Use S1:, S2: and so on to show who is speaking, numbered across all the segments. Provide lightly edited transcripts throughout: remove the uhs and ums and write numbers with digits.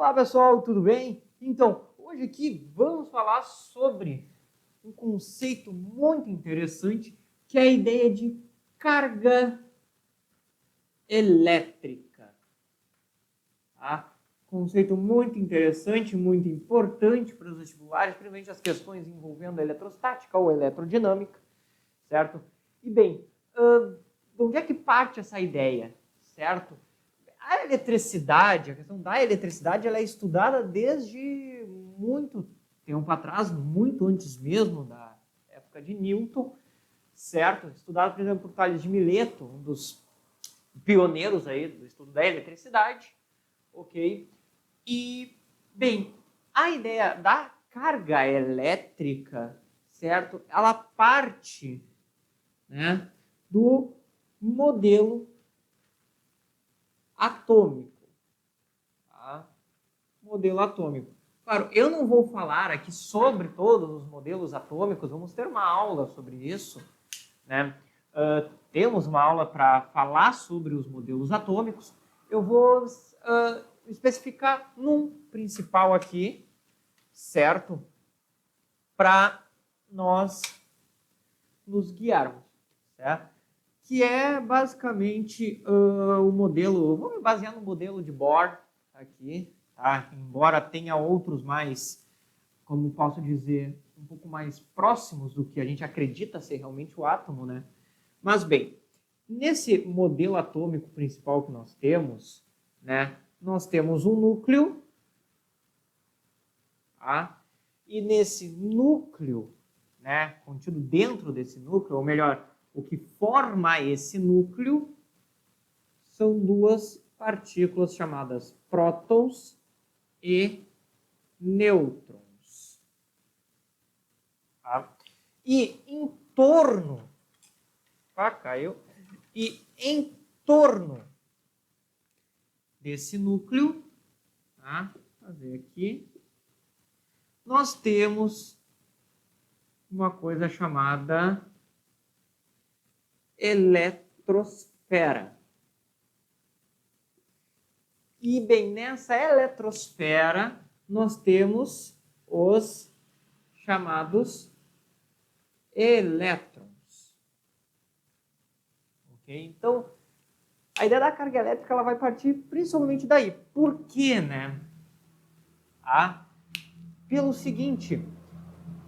S1: Olá pessoal, tudo bem? Então, hoje aqui vamos falar sobre um conceito muito interessante que é a ideia de carga elétrica. Tá? Conceito muito interessante, muito importante para os vestibulares, principalmente as questões envolvendo a eletrostática ou eletrodinâmica, certo? E bem, de onde é que parte essa ideia, certo? A eletricidade, a questão da eletricidade, ela é estudada desde muito tempo atrás, muito antes mesmo da época de Newton, certo? Estudado, por exemplo, por Tales de Mileto, um dos pioneiros aí do estudo da eletricidade, ok? E, bem, a ideia da carga elétrica, certo? Ela parte, né, do modelo atômico. Tá? Modelo atômico. Claro, eu não vou falar aqui sobre todos os modelos atômicos, vamos ter uma aula sobre isso, né? Temos uma aula para falar sobre os modelos atômicos. Eu vou especificar num principal aqui, certo? Para nós nos guiarmos, certo? Que é basicamente o modelo, vou me basear no modelo de Bohr aqui, tá? Embora tenha outros mais, como posso dizer, um pouco mais próximos do que a gente acredita ser realmente o átomo, né? Mas bem, nesse modelo atômico principal que nós temos, né? Nós temos um núcleo, tá? E nesse núcleo, né? Contido dentro desse núcleo, ou melhor, o que forma esse núcleo são duas partículas chamadas prótons e nêutrons. Tá? E em torno, caiu, e em torno desse núcleo, tá? Vou fazer aqui, nós temos uma coisa chamada eletrosfera. E, bem, nessa eletrosfera, nós temos os chamados elétrons. Ok? Então, a ideia da carga elétrica ela vai partir principalmente daí. Por quê, né? Pelo seguinte,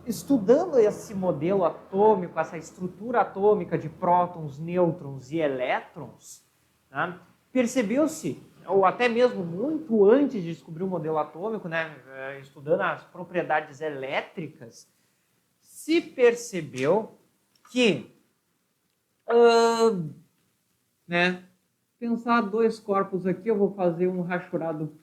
S1: estudando esse modelo atômico, essa estrutura atômica de prótons, nêutrons e elétrons, né, percebeu-se, ou até mesmo muito antes de descobrir o modelo atômico, né, estudando as propriedades elétricas, se percebeu que, né, pensar dois corpos aqui, eu vou fazer um rachurado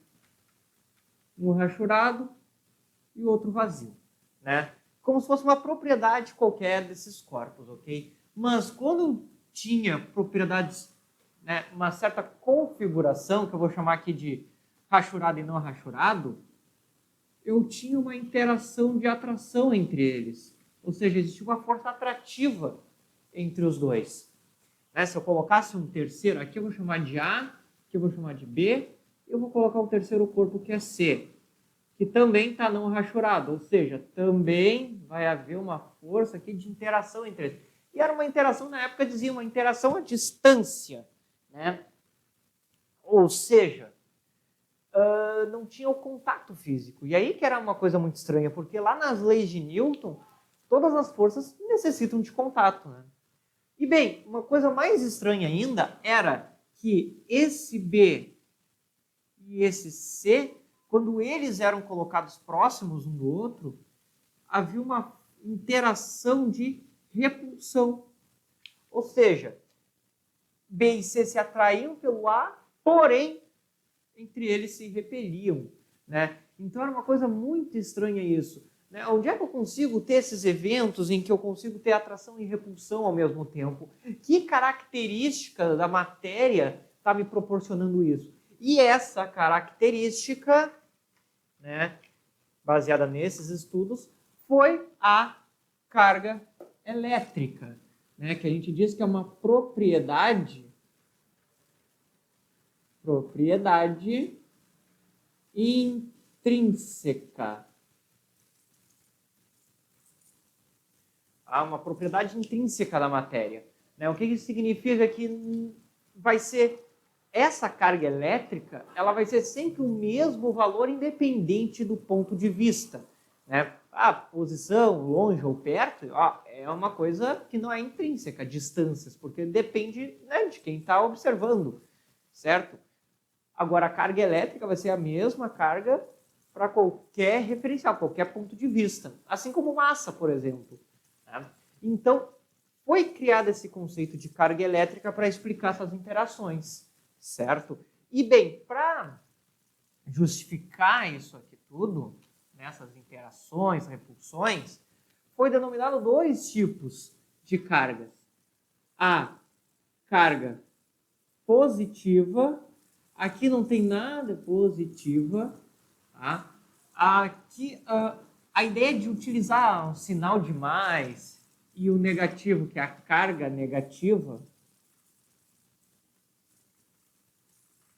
S1: e o outro vazio, né? Como se fosse uma propriedade qualquer desses corpos, ok? Mas quando tinha propriedades, né, uma certa configuração, que eu vou chamar aqui de rachurado e não rachurado, eu tinha uma interação de atração entre eles. Ou seja, existia uma força atrativa entre os dois. Né? Se eu colocasse um terceiro, aqui eu vou chamar de A, aqui eu vou chamar de B, eu vou colocar um terceiro corpo que é C, que também está não rachurado, ou seja, também vai haver uma força aqui de interação entre eles. E era uma interação, na época dizia, uma interação à distância, né? Ou seja, não tinha o contato físico. E aí que era uma coisa muito estranha, porque lá nas leis de Newton, todas as forças necessitam de contato, né? E bem, uma coisa mais estranha ainda era que esse B e esse C, quando eles eram colocados próximos um do outro, havia uma interação de repulsão. Ou seja, B e C se atraíam pelo A, porém, entre eles se repeliam. Né? Então era uma coisa muito estranha isso. Né? Onde é que eu consigo ter esses eventos em que eu consigo ter atração e repulsão ao mesmo tempo? Que característica da matéria está me proporcionando isso? E essa característica, né, baseada nesses estudos, foi a carga elétrica, né, que a gente diz que é uma propriedade intrínseca. Uma propriedade intrínseca da matéria. Né? O que isso significa? Que vai ser essa carga elétrica, ela vai ser sempre o mesmo valor independente do ponto de vista. Né? A posição, longe ou perto, é uma coisa que não é intrínseca, distâncias, porque depende, né, de quem está observando, certo? Agora, a carga elétrica vai ser a mesma carga para qualquer referencial, qualquer ponto de vista. Assim como massa, por exemplo. Né? Então, foi criado esse conceito de carga elétrica para explicar essas interações, certo? E, bem, para justificar isso aqui tudo, nessas interações, repulsões, foi denominado dois tipos de cargas. A carga positiva, aqui não tem nada positiva, tá? Aqui a ideia de utilizar um sinal de mais e o negativo, que é a carga negativa,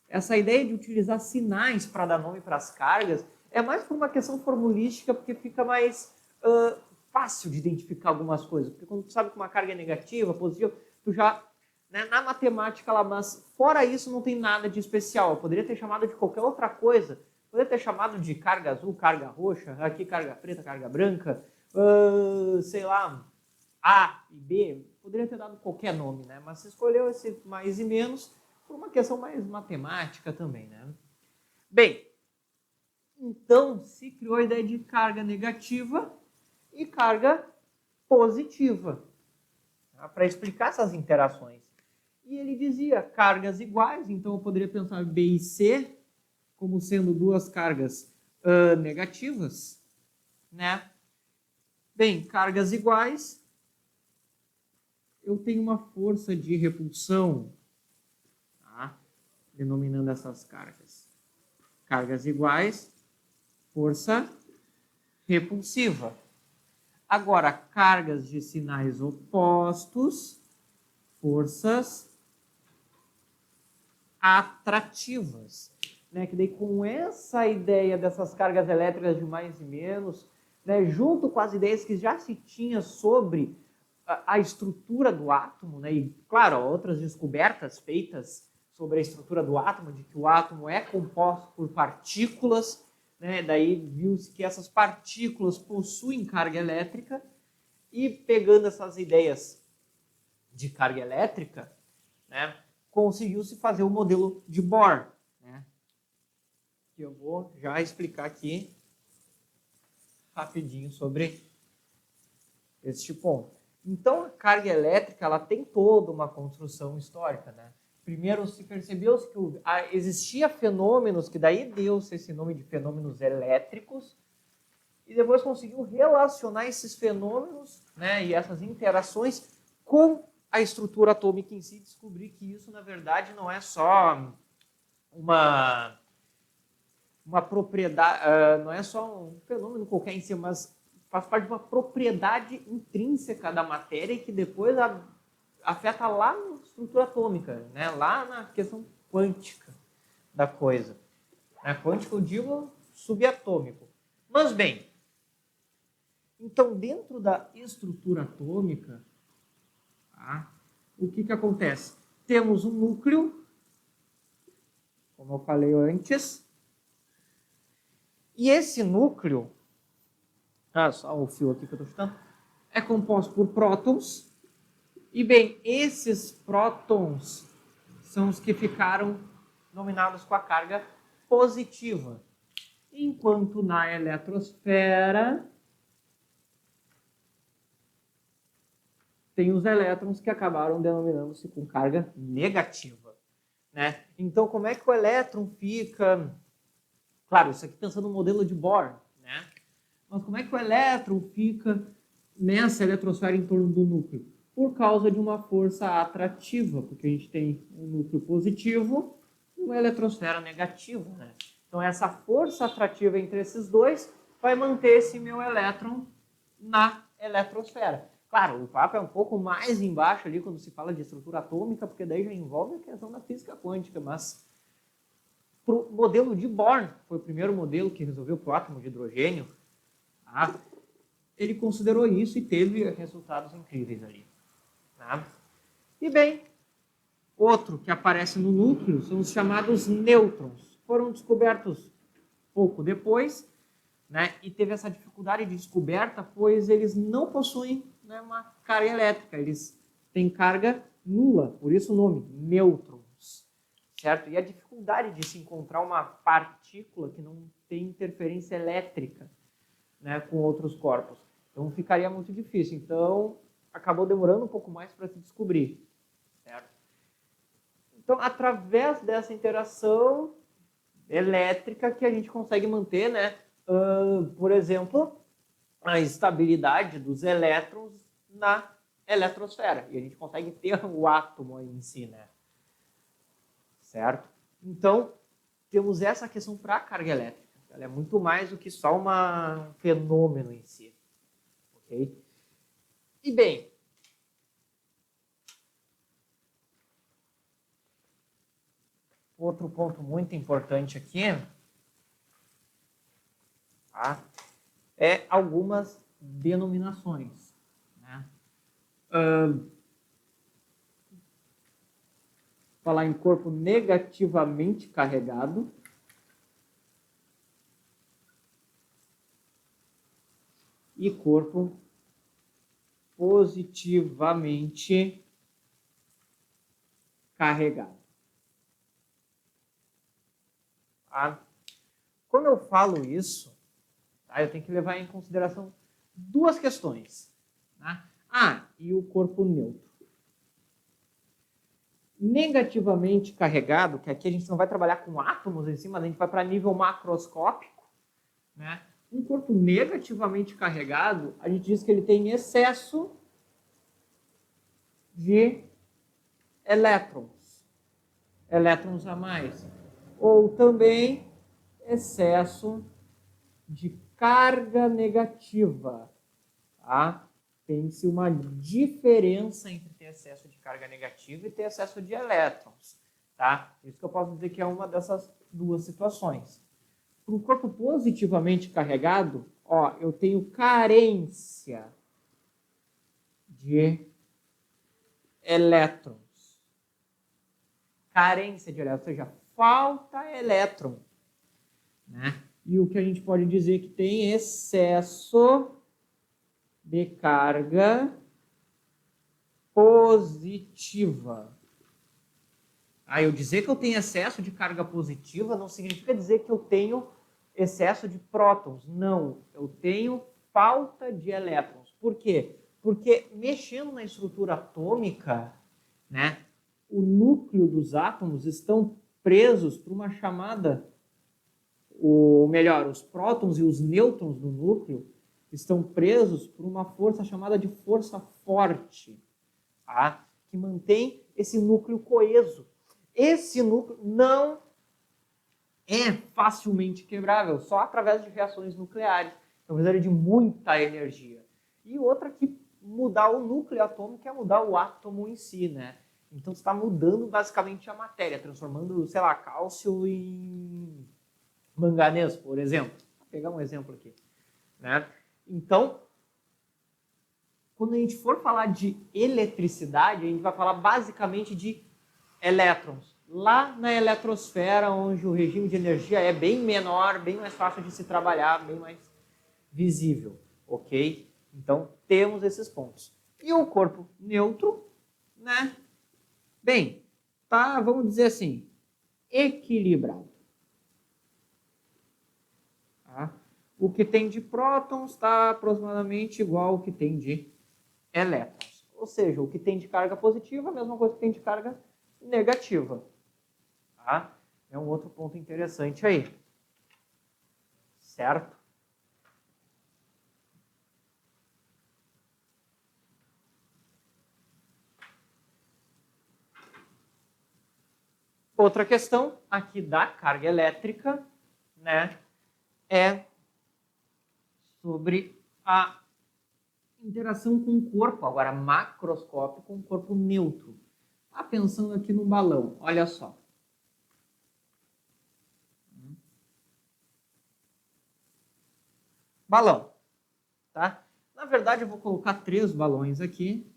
S1: essa ideia de utilizar sinais para dar nome para as cargas é mais por uma questão formulística, porque fica mais fácil de identificar algumas coisas. Porque quando tu sabe que uma carga é negativa, positiva, tu já, né, na matemática, mas fora isso não tem nada de especial. Eu poderia ter chamado de qualquer outra coisa. Poderia ter chamado de carga azul, carga roxa, aqui carga preta, carga branca, sei lá, A e B. Poderia ter dado qualquer nome, né? Mas você escolheu esse mais e menos por uma questão mais matemática também, né? Bem, então se criou a ideia de carga negativa e carga positiva, tá? Para explicar essas interações. E ele dizia cargas iguais, então eu poderia pensar B e C como sendo duas cargas negativas, né? Bem, cargas iguais, eu tenho uma força de repulsão, tá? Denominando essas cargas. Cargas iguais, força repulsiva. Agora, cargas de sinais opostos, forças atrativas. Né? Que daí com essa ideia dessas cargas elétricas de mais e menos, né, junto com as ideias que já se tinha sobre a estrutura do átomo, né, e claro, outras descobertas feitas sobre a estrutura do átomo, de que o átomo é composto por partículas, né, daí viu-se que essas partículas possuem carga elétrica, e pegando essas ideias de carga elétrica, né, conseguiu-se fazer o modelo de Bohr, né, que eu vou já explicar aqui rapidinho sobre este ponto. Então, a carga elétrica ela tem toda uma construção histórica, né? Primeiro se percebeu que existia fenômenos, que daí deu-se esse nome de fenômenos elétricos, e depois conseguiu relacionar esses fenômenos, né, e essas interações com a estrutura atômica em si, descobrir que isso, na verdade, não é só uma propriedade, não é só um fenômeno qualquer em si, mas faz parte de uma propriedade intrínseca da matéria e que depois afeta lá na estrutura atômica, né? Lá na questão quântica da coisa. Na quântica eu digo subatômico. Mas bem, então dentro da estrutura atômica, tá, o que acontece? Temos um núcleo, como eu falei antes, e esse núcleo, só o fio aqui que eu estou chutando, é composto por prótons. E bem, esses prótons são os que ficaram nominados com a carga positiva. Enquanto na eletrosfera tem os elétrons que acabaram denominando-se com carga negativa. Né? Então, como é que o elétron fica... Claro, isso aqui pensando no modelo de Bohr, né? Mas como é que o elétron fica nessa eletrosfera em torno do núcleo? Por causa de uma força atrativa, porque a gente tem um núcleo positivo e uma eletrosfera negativa, né? Então essa força atrativa entre esses dois vai manter esse meu elétron na eletrosfera. Claro, o papo é um pouco mais embaixo ali quando se fala de estrutura atômica, porque daí já envolve a questão da física quântica, mas para o modelo de Born, que foi o primeiro modelo que resolveu para o átomo de hidrogênio, tá? Ele considerou isso e teve resultados incríveis ali. Tá? E bem, outro que aparece no núcleo são os chamados nêutrons. Foram descobertos pouco depois, né? E teve essa dificuldade de descoberta, pois eles não possuem, né, uma carga elétrica, eles têm carga nula, por isso o nome, nêutrons, certo? E a dificuldade de se encontrar uma partícula que não tem interferência elétrica, né, com outros corpos. Então ficaria muito difícil. Então acabou demorando um pouco mais para se descobrir, certo? Então, através dessa interação elétrica que a gente consegue manter, né, por exemplo, a estabilidade dos elétrons na eletrosfera. E a gente consegue ter o átomo em si, né? Certo? Então, temos essa questão para a carga elétrica. Ela é muito mais do que só um fenômeno em si. Ok? E bem, outro ponto muito importante aqui, tá, é algumas denominações. Né? Falar em corpo negativamente carregado. E corpo positivamente carregado. Tá? Quando eu falo isso, tá, eu tenho que levar em consideração duas questões. Tá? E o corpo neutro. Negativamente carregado, que aqui a gente não vai trabalhar com átomos em cima, a gente vai para nível macroscópico, né? Um corpo negativamente carregado, a gente diz que ele tem excesso de elétrons a mais, ou também excesso de carga negativa. Tá? Tem-se uma diferença entre ter excesso de carga negativa e ter excesso de elétrons. Tá? Isso que eu posso dizer que é uma dessas duas situações. Para um corpo positivamente carregado, eu tenho carência de elétrons. Carência de elétrons, ou seja, falta elétron. Né? E o que a gente pode dizer que tem excesso de carga positiva. Eu dizer que eu tenho excesso de carga positiva não significa dizer que eu tenho excesso de prótons. Não, eu tenho falta de elétrons. Por quê? Porque mexendo na estrutura atômica, né, o núcleo dos átomos estão presos por uma chamada, os prótons e os nêutrons do núcleo estão presos por uma força chamada de força forte, tá? Que mantém esse núcleo coeso. Esse núcleo não é facilmente quebrável, só através de reações nucleares. Então, precisaria de muita energia. E outra que mudar o núcleo atômico é mudar o átomo em si, né? Então, você está mudando basicamente a matéria, transformando, sei lá, cálcio em manganês, por exemplo. Vou pegar um exemplo aqui. Né? Então, quando a gente for falar de eletricidade, a gente vai falar basicamente de elétrons. Lá na eletrosfera, onde o regime de energia é bem menor, bem mais fácil de se trabalhar, bem mais visível, ok? Então, temos esses pontos. E o corpo neutro, né? Bem, tá, vamos dizer assim, equilibrado. Tá? O que tem de prótons está aproximadamente igual ao que tem de elétrons. Ou seja, o que tem de carga positiva é a mesma coisa que tem de carga negativa. Tá? É um outro ponto interessante aí. Certo? Outra questão aqui da carga elétrica, né, é sobre a interação com o corpo, agora macroscópico, com o corpo neutro. Tá pensando aqui no balão, olha só. balão. Tá? Na verdade, eu vou colocar 3 balões aqui.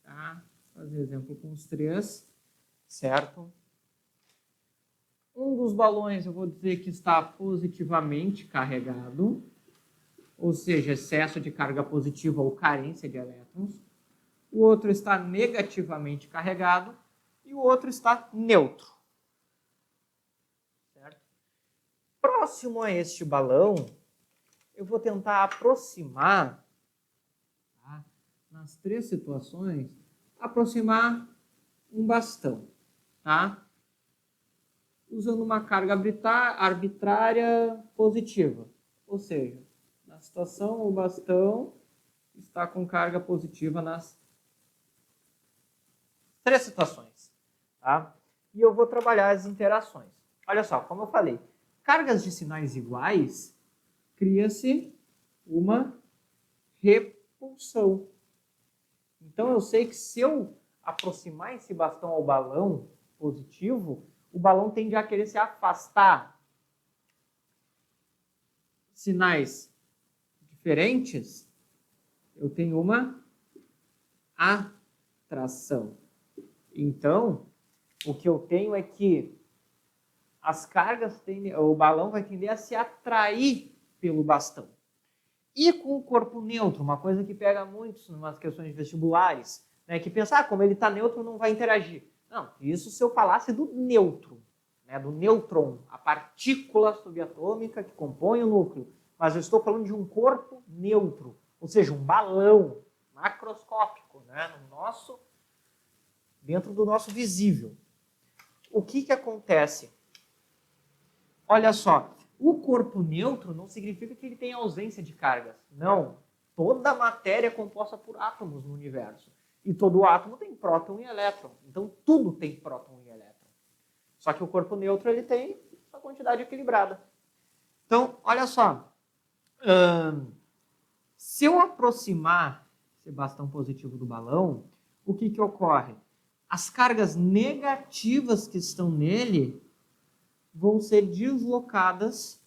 S1: Tá? Fazer exemplo com os 3, certo? Um dos balões eu vou dizer que está positivamente carregado, ou seja, excesso de carga positiva ou carência de elétrons. O outro está negativamente carregado e o outro está neutro. Certo? Próximo a este balão, eu vou tentar aproximar, tá? Nas 3 situações, aproximar um bastão, tá? Usando uma carga arbitrária positiva. Ou seja, na situação, o bastão está com carga positiva nas 3 situações. Tá? E eu vou trabalhar as interações. Olha só, como eu falei, cargas de sinais iguais, cria-se uma repulsão. Então eu sei que se eu aproximar esse bastão ao balão positivo, o balão tende a querer se afastar. Sinais diferentes, eu tenho uma atração. Então, o que eu tenho é que as cargas o balão vai tender a se atrair pelo bastão. E com o corpo neutro, uma coisa que pega muito em umas questões vestibulares, né, que pensar, como ele está neutro, não vai interagir. Não, isso se eu falasse do neutro, né, do nêutron, a partícula subatômica que compõe o núcleo. Mas eu estou falando de um corpo neutro, ou seja, um balão macroscópico, né, dentro do nosso visível. O que acontece? Olha só, o corpo neutro não significa que ele tem ausência de cargas. Não. Toda a matéria é composta por átomos no universo. E todo átomo tem próton e elétron. Então, tudo tem próton e elétron. Só que o corpo neutro ele tem uma quantidade equilibrada. Então, olha só. Se eu aproximar esse bastão positivo do balão, o que ocorre? As cargas negativas que estão nele vão ser deslocadas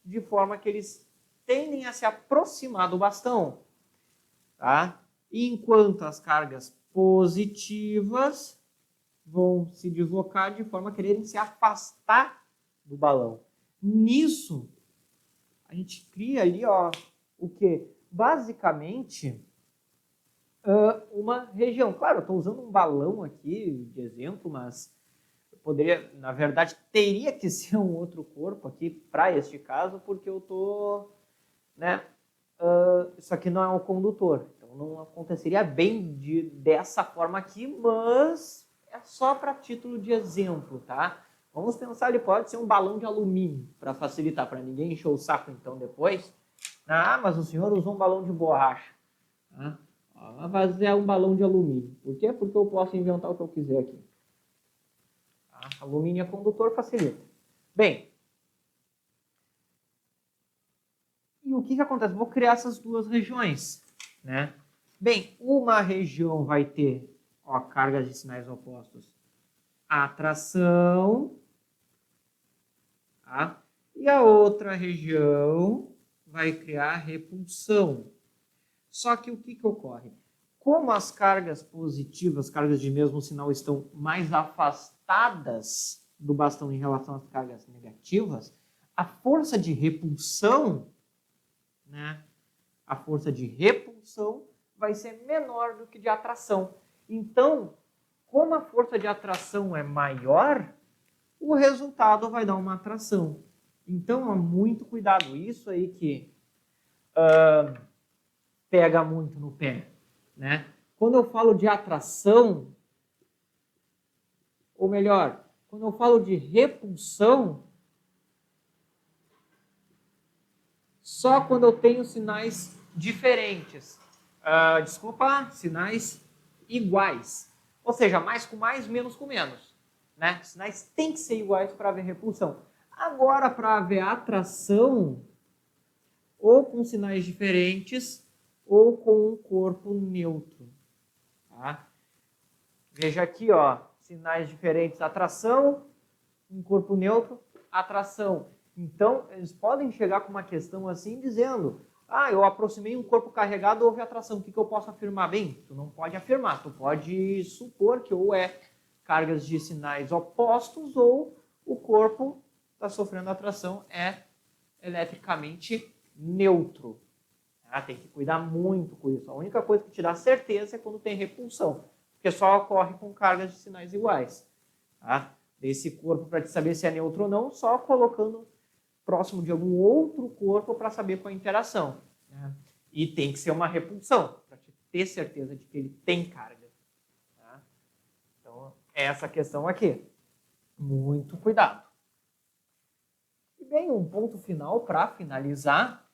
S1: de forma que eles tendem a se aproximar do bastão. Tá? Enquanto as cargas positivas vão se deslocar de forma a quererem se afastar do balão. Nisso, a gente cria ali, ó, o quê? Basicamente, uma região. Claro, eu estou usando um balão aqui de exemplo, mas poderia, na verdade, teria que ser um outro corpo aqui para este caso, porque eu estou, né, isso aqui não é um condutor, então não aconteceria bem dessa forma aqui, mas é só para título de exemplo, tá? Vamos pensar, ele pode ser um balão de alumínio, para facilitar, para ninguém encher o saco então depois. Ah, mas o senhor usou um balão de borracha. Tá? Mas é um balão de alumínio. Por quê? Porque eu posso inventar o que eu quiser aqui. Alumínio é condutor, facilita. Bem, e o que acontece? Vou criar essas 2 regiões, né? Bem, uma região vai ter, ó, cargas de sinais opostos, atração, tá? E a outra região vai criar repulsão. Só que o que ocorre? Como as cargas positivas, cargas de mesmo sinal, estão mais afastadas do bastão em relação às cargas negativas, a força de repulsão, né? A força de repulsão vai ser menor do que de atração. Então, como a força de atração é maior, o resultado vai dar uma atração. Então, muito cuidado. Isso aí que pega muito no pé, né? Quando eu falo de atração, ou melhor, quando eu falo de repulsão, só quando eu tenho sinais diferentes. Sinais iguais. Ou seja, mais com mais, menos com menos. Né? Sinais têm que ser iguais para haver repulsão. Agora, para haver atração, ou com sinais diferentes, ou com um corpo neutro. Tá? Veja aqui, ó, sinais diferentes, atração, um corpo neutro, atração. Então, eles podem chegar com uma questão assim, dizendo, eu aproximei um corpo carregado, houve atração, o que eu posso afirmar? Bem, tu não pode afirmar, tu pode supor que ou é cargas de sinais opostos ou o corpo está sofrendo atração, é eletricamente neutro. Tem que cuidar muito com isso. A única coisa que te dá certeza é quando tem repulsão, porque só ocorre com cargas de sinais iguais. Desse corpo, para te saber se é neutro ou não, só colocando próximo de algum outro corpo para saber qual é a interação. E tem que ser uma repulsão, para te ter certeza de que ele tem carga. Então, é essa questão aqui. Muito cuidado. E bem, um ponto final para finalizar.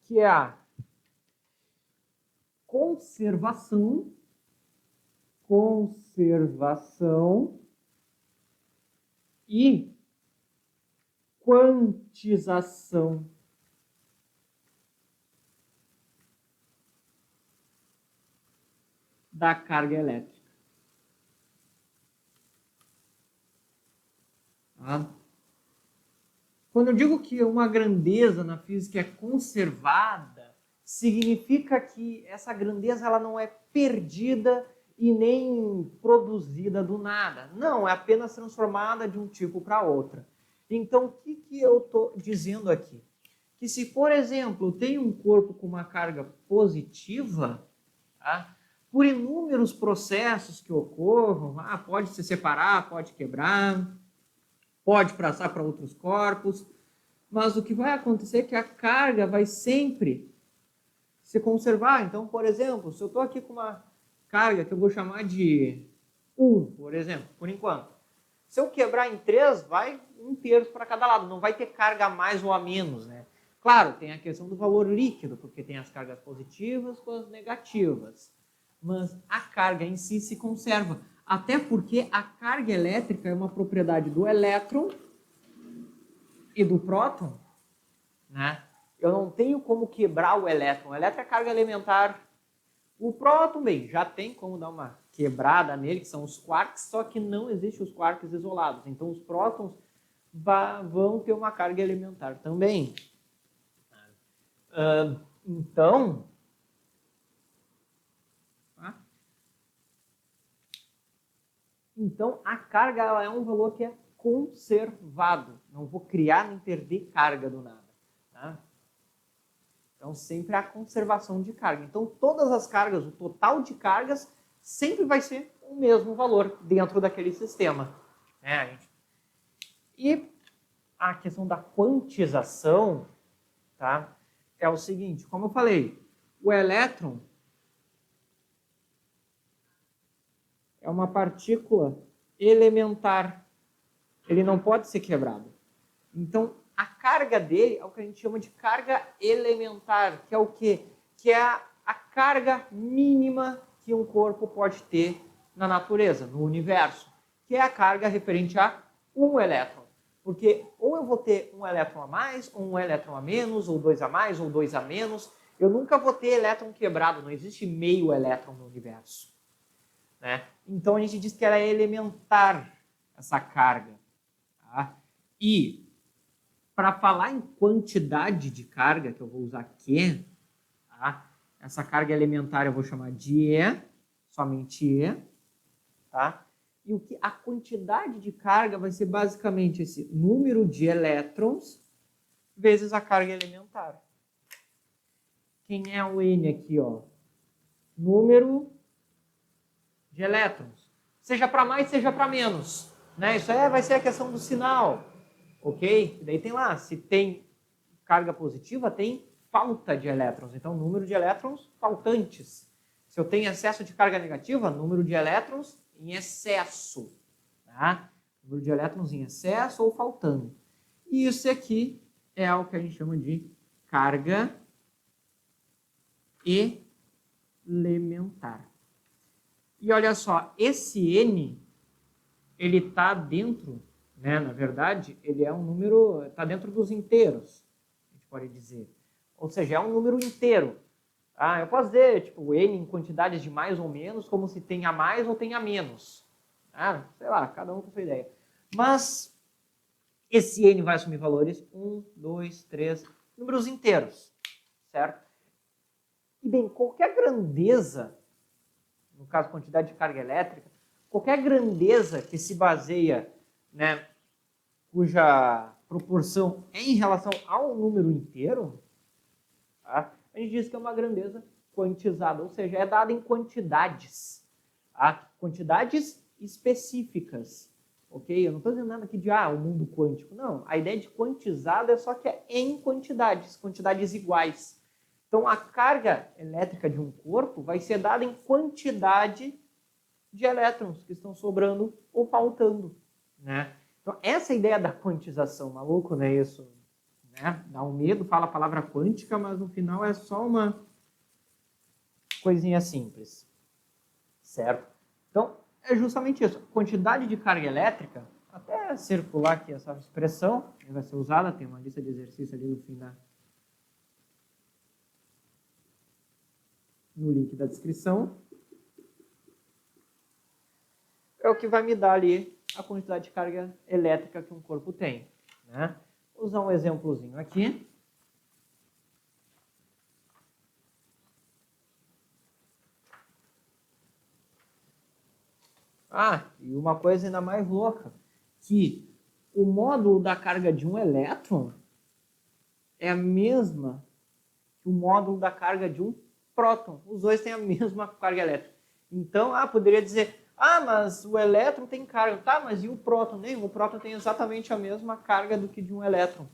S1: Que é a conservação e quantização da carga elétrica. Quando eu digo que uma grandeza na física é conservada, significa que essa grandeza ela não é perdida e nem produzida do nada. Não, é apenas transformada de um tipo para outro. Então, o que eu estou dizendo aqui? Que se, por exemplo, tem um corpo com uma carga positiva, por inúmeros processos que ocorram, pode se separar, pode quebrar, pode passar para outros corpos, mas o que vai acontecer é que a carga vai sempre se conservar. Então, por exemplo, se eu estou aqui com uma carga que eu vou chamar de 1, por exemplo, por enquanto. Se eu quebrar em 3, vai 1/3 para cada lado, não vai ter carga a mais ou a menos, né? Claro, tem a questão do valor líquido, porque tem as cargas positivas com as negativas, mas a carga em si se conserva. Até porque a carga elétrica é uma propriedade do elétron e do próton, né? Eu não tenho como quebrar o elétron. O elétron é carga elementar. O próton, bem, já tem como dar uma quebrada nele, que são os quarks, só que não existem os quarks isolados. Então, os prótons vão ter uma carga elementar também. Então, a carga ela é um valor que é conservado. Não vou criar nem perder carga do nada. Então, sempre a conservação de carga. Então, todas as cargas, o total de cargas, sempre vai ser o mesmo valor dentro daquele sistema. E a questão da quantização, é o seguinte, como eu falei, o elétron é uma partícula elementar. Ele não pode ser quebrado. Então, a carga dele é o que a gente chama de carga elementar, que é o quê? Que é a carga mínima que um corpo pode ter na natureza, no universo, que é a carga referente a um elétron. Porque ou eu vou ter um elétron a mais, ou um elétron a menos, ou 2 a mais, ou 2 a menos. Eu nunca vou ter elétron quebrado, não existe meio elétron no universo. Então a gente diz que ela é elementar, essa carga. E para falar em quantidade de carga, que eu vou usar Q, essa carga elementar eu vou chamar de E, somente E. E a quantidade de carga vai ser basicamente esse número de elétrons vezes a carga elementar. Quem é o N aqui? Número de elétrons. Seja para mais, seja para menos. Isso vai ser a questão do sinal. Ok? E daí tem lá, se tem carga positiva, tem falta de elétrons. Então, número de elétrons faltantes. Se eu tenho excesso de carga negativa, número de elétrons em excesso. Número de elétrons em excesso ou faltando. E isso aqui é o que a gente chama de carga elementar. E olha só, esse N, ele está dentro, na verdade, ele é um número, está dentro dos inteiros, a gente pode dizer. Ou seja, é um número inteiro. Eu posso dizer, tipo, N em quantidades de mais ou menos, como se tenha mais ou tenha menos. Sei lá, cada um com sua ideia. Mas esse N vai assumir valores 1, 2, 3, números inteiros, certo? E bem, qualquer grandeza, no caso quantidade de carga elétrica, qualquer grandeza que se baseia, né, cuja proporção é em relação ao número inteiro, tá? A gente diz que é uma grandeza quantizada, ou seja, é dada em quantidades, tá? Quantidades específicas, ok? Eu não estou dizendo nada aqui de o mundo quântico, não. A ideia de quantizada é só que é em quantidades, quantidades iguais. Então, a carga elétrica de um corpo vai ser dada em quantidade de elétrons que estão sobrando ou faltando, né? Então, essa é a ideia da quantização, maluco, né? Isso, né? Dá um medo, fala a palavra quântica, mas no final é só uma coisinha simples, certo? Então, é justamente isso. Quantidade de carga elétrica, até circular aqui essa expressão, vai ser usada, tem uma lista de exercícios ali no fim no link da descrição. É o que vai me dar ali a quantidade de carga elétrica que um corpo tem, né? Vou usar um exemplozinho aqui. E uma coisa ainda mais louca, que o módulo da carga de um elétron é a mesma que o módulo da carga de um próton. Os dois têm a mesma carga elétrica. Então, poderia dizer, mas o elétron tem carga. Tá, mas e o próton? Nem, o próton tem exatamente a mesma carga do que de um elétron.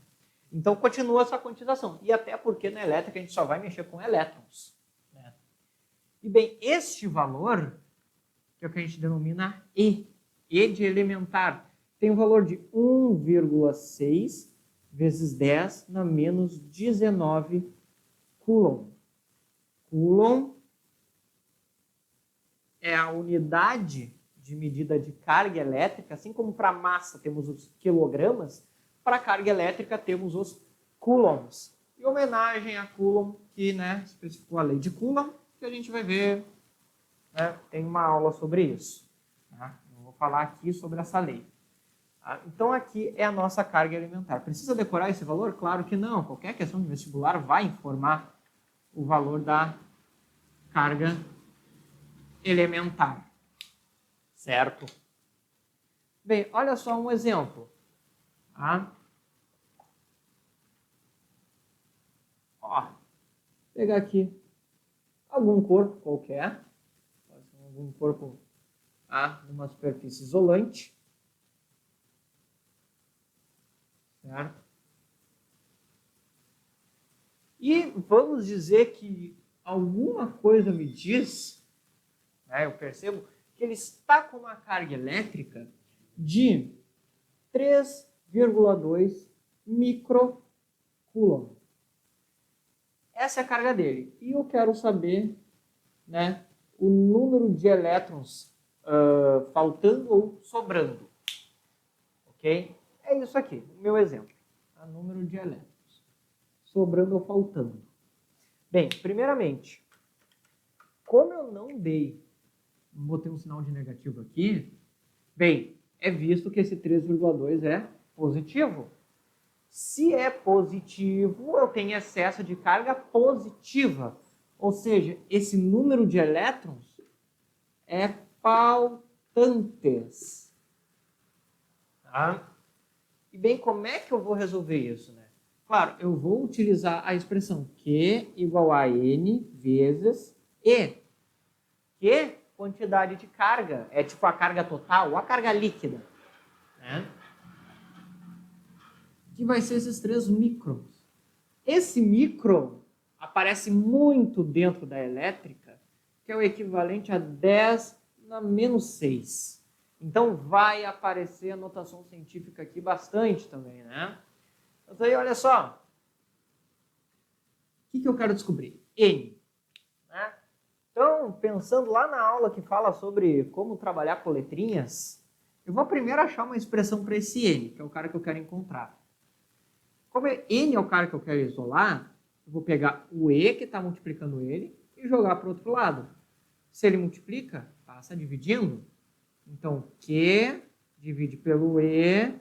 S1: Então, continua essa quantização. E até porque na elétrica a gente só vai mexer com elétrons, né? E bem, este valor, que é o que a gente denomina E de elementar, tem um valor de 1,6 vezes 10 na menos 19 Coulomb. Coulomb é a unidade de medida de carga elétrica, assim como para massa temos os quilogramas, para carga elétrica temos os coulombs. Em homenagem a Coulomb, que, né, especificou a lei de Coulomb, que a gente vai ver, né, tem uma aula sobre isso. Tá? Eu vou falar aqui sobre essa lei. Tá? Então aqui é a nossa carga elementar. Precisa decorar esse valor? Claro que não. Qualquer questão de vestibular vai informar o valor da carga elementar, certo? Bem, olha só um exemplo. Pegar aqui algum corpo qualquer, algum corpo numa superfície isolante, certo? E vamos dizer que alguma coisa me diz, né, eu percebo que ele está com uma carga elétrica de 3,2 microcoulomb. Essa é a carga dele. E eu quero saber, né, o número de elétrons faltando ou sobrando. Ok? É isso aqui, o meu exemplo. Número de elétrons sobrando ou faltando. Bem, primeiramente, como eu não botei um sinal de negativo aqui, bem, é visto que esse 3,2 é positivo. Se é positivo, eu tenho excesso de carga positiva. Ou seja, esse número de elétrons é faltantes. Tá? E bem, como é que eu vou resolver isso, né? Claro, eu vou utilizar a expressão Q igual a N vezes E. Q, quantidade de carga, é tipo a carga total, ou a carga líquida, né? Que vai ser esses 3 microns. Esse micron aparece muito dentro da elétrica, que é o equivalente a 10 na menos 6. Então vai aparecer a notação científica aqui bastante também, né? Então aí, olha só. O que eu quero descobrir? N. Né? Então, pensando lá na aula que fala sobre como trabalhar com letrinhas, eu vou primeiro achar uma expressão para esse N, que é o cara que eu quero encontrar. Como N é o cara que eu quero isolar, eu vou pegar o E, que está multiplicando ele, e jogar para o outro lado. Se ele multiplica, passa dividindo. Então, Q divide pelo E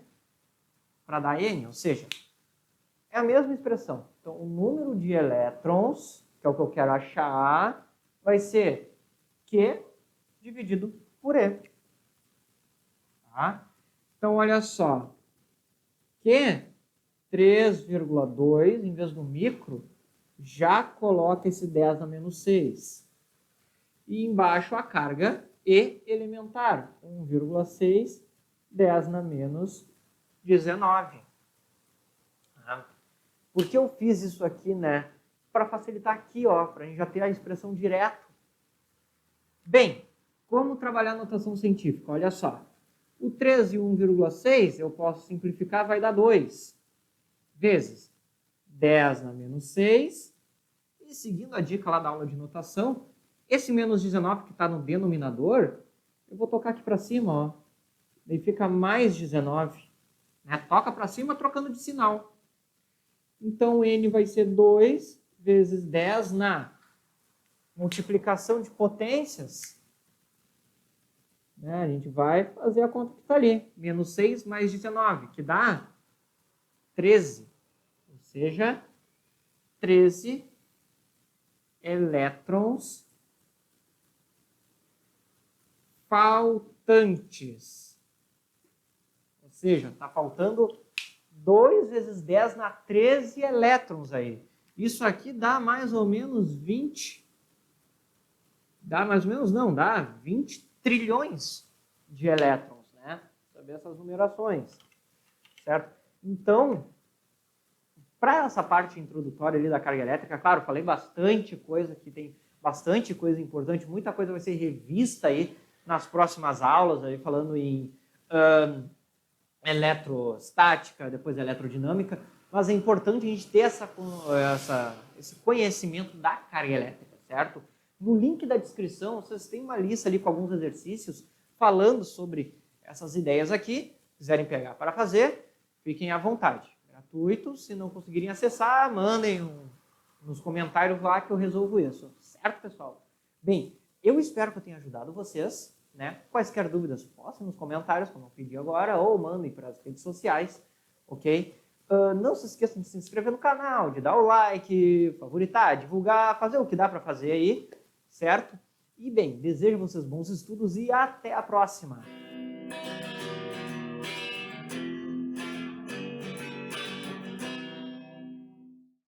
S1: para dar N, ou seja, é a mesma expressão. Então, o número de elétrons, que é o que eu quero achar, vai ser Q dividido por E. Tá? Então, olha só. Q 3,2, em vez do micro, já coloca esse 10 na menos 6. E embaixo a carga E elementar, 1,6, 10 na menos 19. Por que eu fiz isso aqui, né? Para facilitar aqui, ó, para a gente já ter a expressão direto. Bem, como trabalhar a notação científica? Olha só. O 3 e 1,6 eu posso simplificar, vai dar 2 vezes 10 na menos 6. E seguindo a dica lá da aula de notação, esse menos 19 que está no denominador, eu vou tocar aqui para cima, ó. Daí fica mais 19. Né? Toca para cima trocando de sinal. Então, N vai ser 2 vezes 10 na multiplicação de potências. Né? A gente vai fazer a conta que está ali. Menos 6 mais 19, que dá 13. Ou seja, 13 elétrons faltantes. Ou seja, está faltando 2 vezes 10 na 13 elétrons aí. Isso aqui dá mais ou menos 20. Dá mais ou menos, não, dá 20 trilhões de elétrons, né? Saber essas numerações, certo? Então, para essa parte introdutória ali da carga elétrica, claro, falei bastante coisa, que tem bastante coisa importante, muita coisa vai ser revista aí nas próximas aulas, aí falando em eletrostática, depois eletrodinâmica, mas é importante a gente ter esse conhecimento da carga elétrica, certo? No link da descrição, vocês têm uma lista ali com alguns exercícios falando sobre essas ideias aqui. Se quiserem pegar para fazer, fiquem à vontade. Gratuito. Se não conseguirem acessar, mandem nos comentários lá que eu resolvo isso. Certo, pessoal? Bem, eu espero que eu tenha ajudado vocês. Né? Quaisquer dúvidas, postem nos comentários, como eu pedi agora, ou mandem para as redes sociais, ok? Não se esqueçam de se inscrever no canal, de dar o like, favoritar, divulgar, fazer o que dá para fazer aí, certo? E bem, desejo a vocês bons estudos e até a próxima!